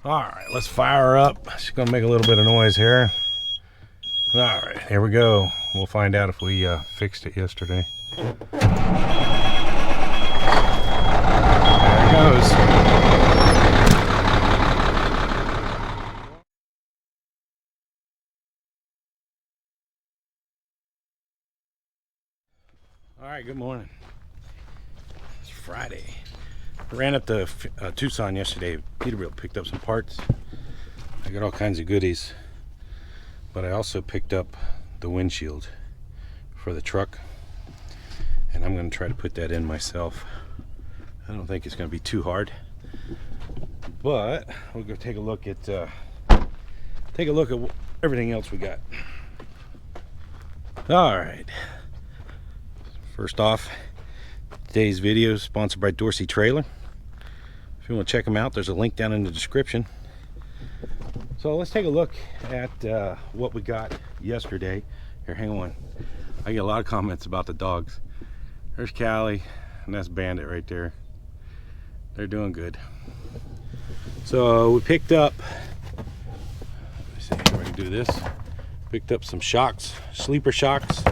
Alright, let's fire up. It's gonna make a little bit of noise here. Alright, here we go. We'll find out if we fixed it yesterday. There it goes. Alright, good morning. It's Friday. Ran up to Tucson yesterday. Peterbilt picked up some parts. I got all kinds of goodies, but I also picked up the windshield for the truck, and I'm going to try to put that in myself. I don't think it's going to be too hard, but we'll go take a look at everything else we got. All right. First off, today's video is sponsored by Dorsey Trailer. If you want to check them out, there's a link down in the description. So let's take a look at what we got yesterday. Here, hang on. I get a lot of comments about the dogs. There's Callie, and that's Bandit right there. They're doing good. So we picked up, let's see if I can do this. Picked up some shocks, sleeper shocks,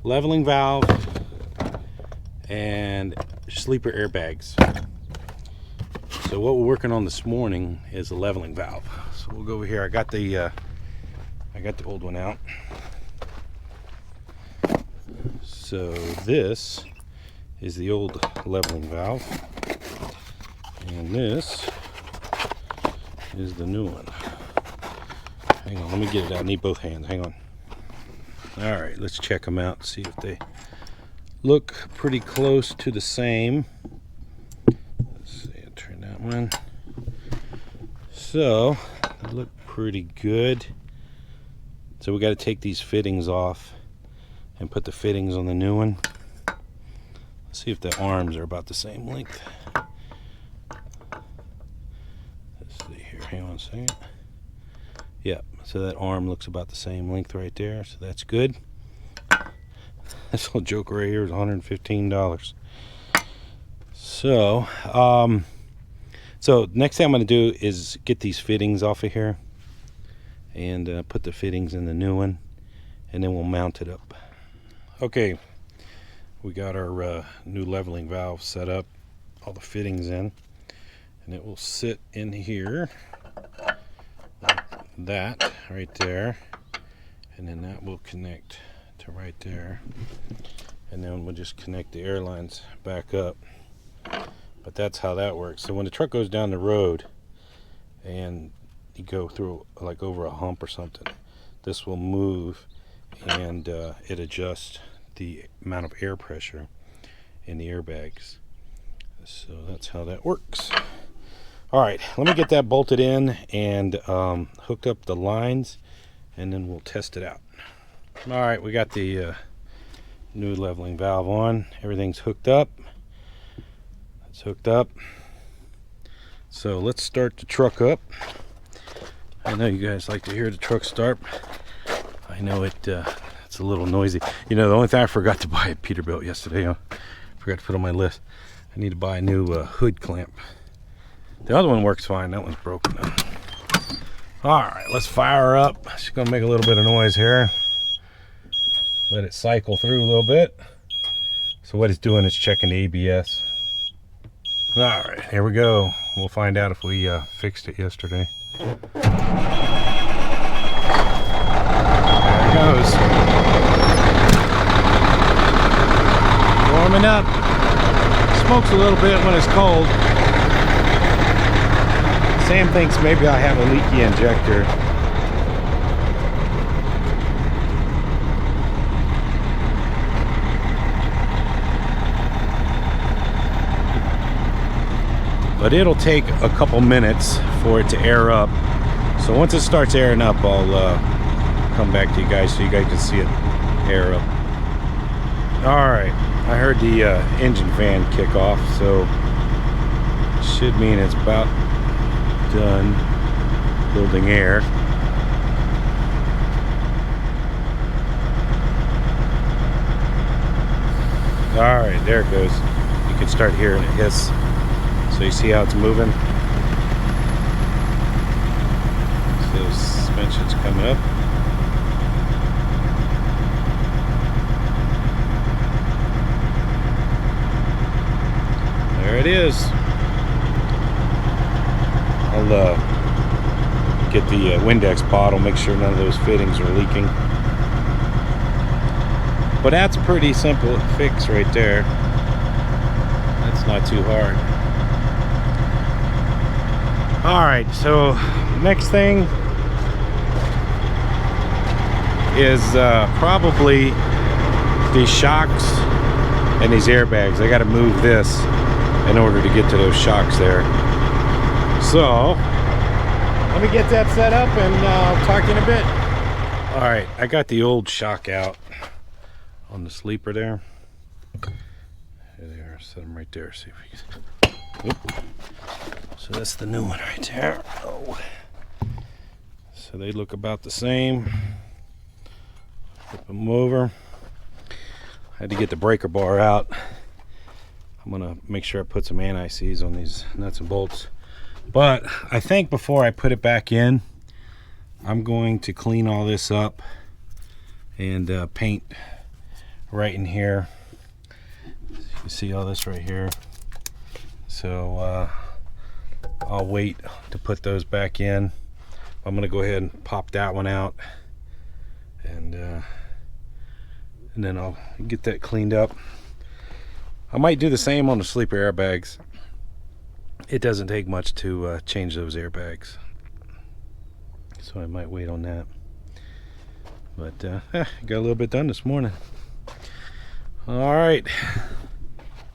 leveling valve, and sleeper airbags. So what we're working on this morning is a leveling valve. So we'll go over here. I got the old one out. So this is the old leveling valve, and this is the new one. Hang on, let me get it out. I need both hands. Hang on. All right, let's check them out, see if they look pretty close to the same. Let's see, I'll turn that one. So they look pretty good. So we got to take these fittings off and put the fittings on the new one. Let's see if the arms are about the same length. Let's see here, hang on a second. Yep, so that arm looks about the same length right there, so that's good. This little joker right here is $115. So next thing I'm going to do is get these fittings off of here and put the fittings in the new one, and then we'll mount it up. Okay, we got our new leveling valve set up, all the fittings in, and it will sit in here like that right there, and then that will connect to right there, and then we'll just connect the air lines back up. But that's how that works. So when the truck goes down the road and you go through like over a hump or something, this will move, and it adjusts the amount of air pressure in the airbags. So that's how that works. All right, let me get that bolted in and hooked up the lines, and then we'll test it out. All right, we got the new leveling valve on. Everything's hooked up. It's hooked up. So let's start the truck up. I know you guys like to hear the truck start. I know it's a little noisy. You know, the only thing I forgot to buy at Peterbilt yesterday, I forgot to put on my list. I need to buy a new hood clamp. The other one works fine. That one's broken though. All right, let's fire up. It's gonna make a little bit of noise here. Let it cycle through a little bit. So what it's doing is checking the ABS. All right, here we go. We'll find out if we fixed it yesterday. There it goes. Warming up. Smokes a little bit when it's cold. Sam thinks maybe I have a leaky injector. But it'll take a couple minutes for it to air up. So once it starts airing up, I'll come back to you guys so you guys can see it air up. All right, I heard the engine fan kick off, so it should mean it's about done building air. All right, there it goes. You can start hearing it hiss. So you see how it's moving? those suspensions coming up. There it is. I'll get the Windex bottle, make sure none of those fittings are leaking. But that's pretty simple to fix right there. That's not too hard. Alright, so next thing is probably these shocks and these airbags. I got to move this in order to get to those shocks there. So let me get that set up and I'll talk to you in a bit. Alright, I got the old shock out on the sleeper there. There, set them right there. See if we can. Oop. So that's the new one right there. Oh. So they look about the same. Flip them over. I had to get the breaker bar out. I'm gonna make sure I put some anti-seize on these nuts and bolts. But I think before I put it back in, I'm going to clean all this up and paint right in here. You can see all this right here. So I'll wait to put those back in. I'm gonna go ahead and pop that one out, and then I'll get that cleaned up. I might do the same on the sleeper airbags. It doesn't take much to change those airbags, so I might wait on that. But got a little bit done this morning. All right,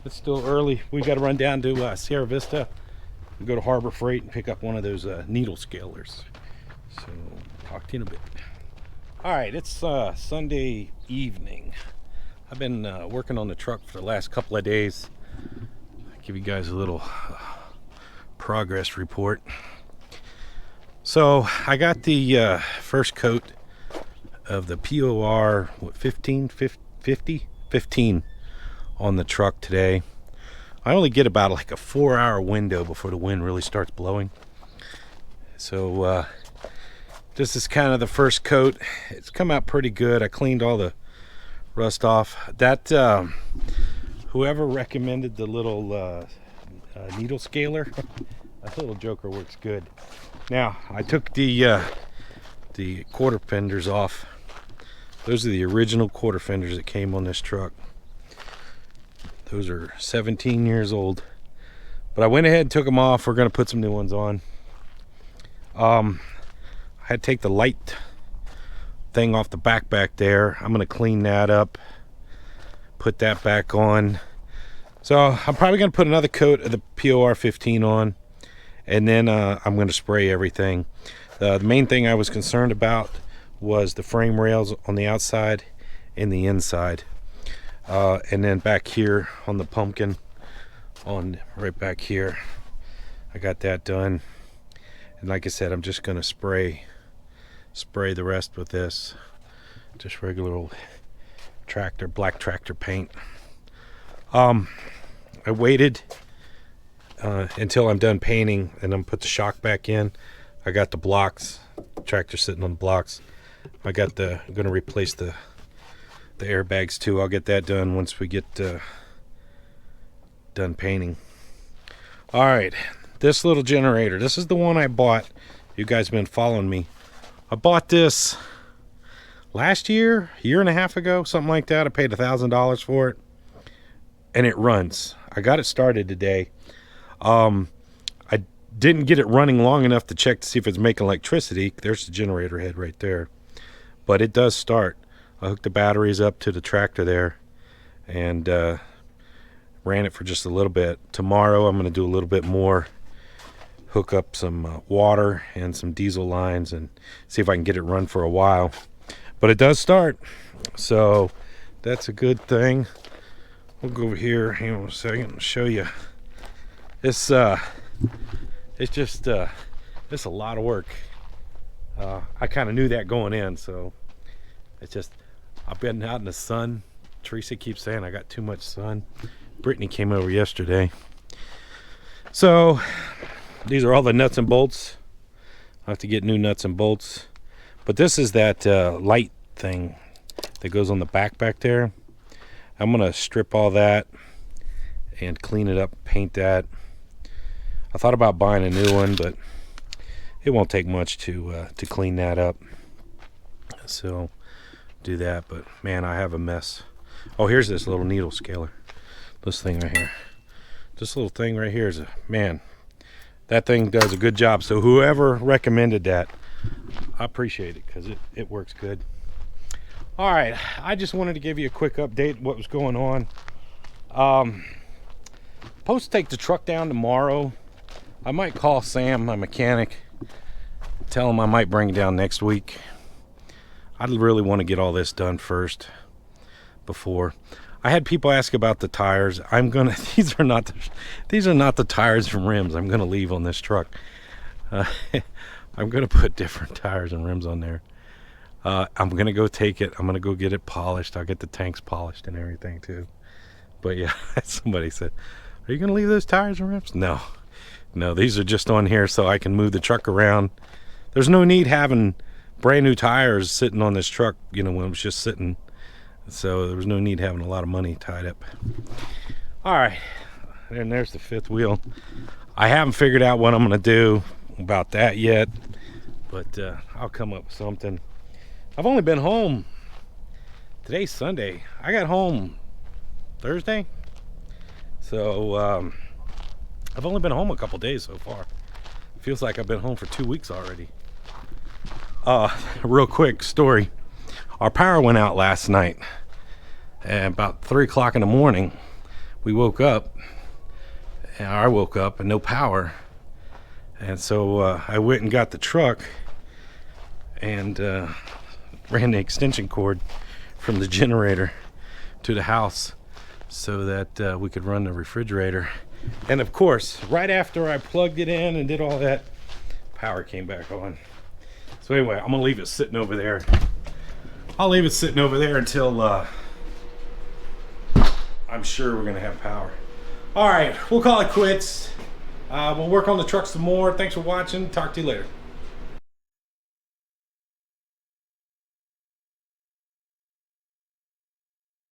it's still early. We got to run down to Sierra Vista and go to Harbor Freight and pick up one of those needle scalers. So talk to you in a bit. All right, it's Sunday evening. I've been working on the truck for the last couple of days. I'll give you guys a little progress report. So I got the first coat of the POR 15 on the truck today. I only get about like a 4-hour window before the wind really starts blowing. So this is kind of the first coat. It's come out pretty good. I cleaned all the rust off. That whoever recommended the little needle scaler, that little joker works good. Now I took the quarter fenders off. Those are the original quarter fenders that came on this truck. Those are 17 years old, but I went ahead and took them off. We're going to put some new ones on. I had to take the light thing off the back there. I'm going to clean that up, put that back on. So I'm probably going to put another coat of the POR 15 on, and then I'm going to spray everything. The main thing I was concerned about was the frame rails on the outside and the inside. And then back here on the pumpkin, on right back here, I got that done. And like I said, I'm just going to spray the rest with this, just regular old tractor, black tractor paint. I waited until I'm done painting, and I'm put the shock back in. I got the blocks, tractor sitting on the blocks. I'm gonna replace the airbags too. I'll get that done once we get done painting. All right, this little generator, this is the one I bought. You guys have been following me. I bought this last year, a year and a half ago, something like that. I paid $1,000 for it, and it runs. I got it started today. I didn't get it running long enough to check to see if it's making electricity. There's the generator head right there, but it does start. I hooked the batteries up to the tractor there and ran it for just a little bit. Tomorrow I'm going to do a little bit more, hook up some water and some diesel lines and see if I can get it run for a while. But it does start, so that's a good thing. We'll go over here, hang on a second, and show you. It's just it's a lot of work. I kind of knew that going in, so it's just, I've been out in the sun. Teresa keeps saying I got too much sun. Brittany came over yesterday. So these are all the nuts and bolts. I have to get new nuts and bolts. But this is that light thing that goes on the back there. I'm gonna strip all that and clean it up, paint that. I thought about buying a new one, but it won't take much to clean that up. So do that. But man, I have a mess. Oh, here's this little needle scaler. This thing right here. This little thing right here is man. That thing does a good job. So whoever recommended that, I appreciate it because it works good. All right, I just wanted to give you a quick update what was going on. Supposed to take the truck down tomorrow. I might call Sam, my mechanic, tell him I might bring it down next week. I'd really want to get all this done first before. I had people ask about the tires. These are not the tires and rims I'm gonna leave on this truck. I'm gonna put different tires and rims on there. I'm gonna go take it. I'm gonna go get it polished. I'll get the tanks polished and everything too. But yeah, somebody said, "Are you gonna leave those tires and rims?" No, these are just on here so I can move the truck around. There's no need having brand new tires sitting on this truck, when it was just sitting. So there was no need having a lot of money tied up. All right, and there's the fifth wheel. I haven't figured out what I'm gonna do about that yet, but I'll come up with something. I've only been home, today's Sunday. I got home Thursday, so I've only been home a couple days so far. Feels like I've been home for 2 weeks already. Real quick story. Our power went out last night, and about 3 o'clock in the morning, we woke up, and I woke up and no power. And so I went and got the truck and ran the extension cord from the generator to the house so that we could run the refrigerator. And of course, right after I plugged it in and did all that, power came back on. So anyway, I'm gonna leave it sitting over there. I'll leave it sitting over there until I'm sure we're gonna have power. All right, we'll call it quits. We'll work on the truck some more. Thanks for watching. Talk to you later.